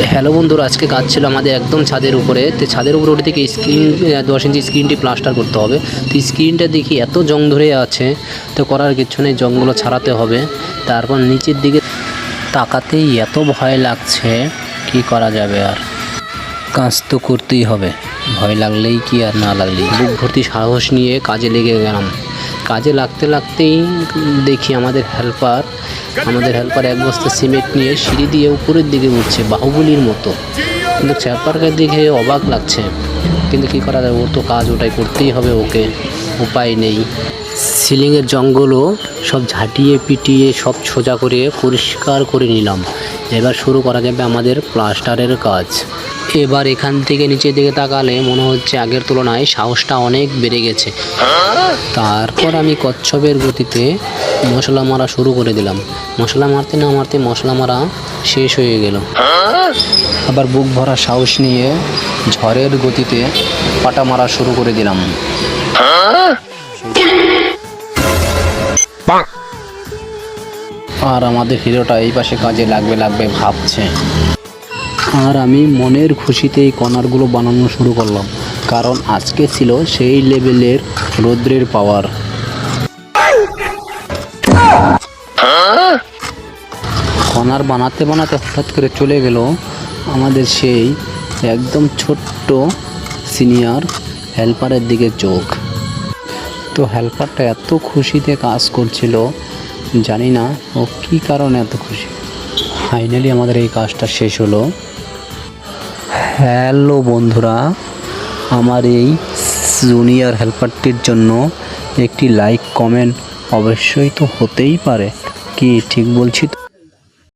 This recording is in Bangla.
হ্যালো বন্ধুরা, আজকে কাজ ছিল আমাদের একদম ছাদের উপরে। তো ছাদের উপরে উঠে থেকে স্ক্রিন 10 ইঞ্চি স্ক্রিনটি প্লাস্টার করতে হবে। তো স্ক্রিনটা দেখি এত জং ধরে আছে, তো করার কিছু নেই, জংগুলো ছাড়াতে হবে। তারপর নিচের দিকে তাকাতেই এত ভয় লাগছে, কি করা যাবে, আর কাজ তো করতেই হবে, ভয় লাগলেই কি আর না লাগলেই। বুক ভর্তি সাহস নিয়ে কাজে লেগে গেলাম। কাজে লাগতে লাগতেই দেখি আমাদের হেল্পার এক বস্তা সিমেন্ট নিয়ে সিঁড়ি দিয়ে উপরের দিকে উঠছে বাহুবলীর মতো। কিন্তু হেল্পারকে দেখে অবাক লাগছে, কিন্তু কী করা যাবে, ওর তো কাজ ওটাই করতেই হবে, ওকে উপায় নেই। সিলিংয়ের জঙ্গলও সব ঝাঁটিয়ে পিটিয়ে সব সোজা করে পরিষ্কার করে নিলাম। এবার শুরু করা যাবে আমাদের প্লাস্টারের কাজ। এবার এখান থেকে নিচের দিকে তাকালে মনে হচ্ছে আগের তুলনায় সাহসটা অনেক বেড়ে গেছে। তারপর আমি কচ্ছপের গতিতে মশলা মারা শুরু করে দিলাম। মশলা মারতে না মারতে মশলা মারা শেষ হয়ে গেল। আবার বুক ভরা সাহস নিয়ে ঝড়ের গতিতে পাটা মারা শুরু করে দিলাম। আর আমাদের হিরোটা এই পাশে কাজে লাগবে ভাবছে। আর আমি মনের খুশিতেই কর্নারগুলো বানানো শুরু করলাম, কারণ আজকে ছিল সেই লেভেলের রৌদ্রের পাওয়ার। কর্নার বানাতে বানাতে হঠাৎ করে চলে গেল আমাদের সেই একদম ছোট্ট সিনিয়র হেল্পারের দিকে চোখ। তো হেল্পারটা এত খুশিতে কাজ করছিল, জানি না ও কী কারণে এত খুশি। ফাইনালি আমাদের এই কাজটা শেষ হলো। হ্যালো বন্ধুরা, আমার এই জুনিয়র হেল্পারটির জন্য একটি লাইক কমেন্ট অবশ্যই তো হতেই পারে, কি ঠিক বলছি তো?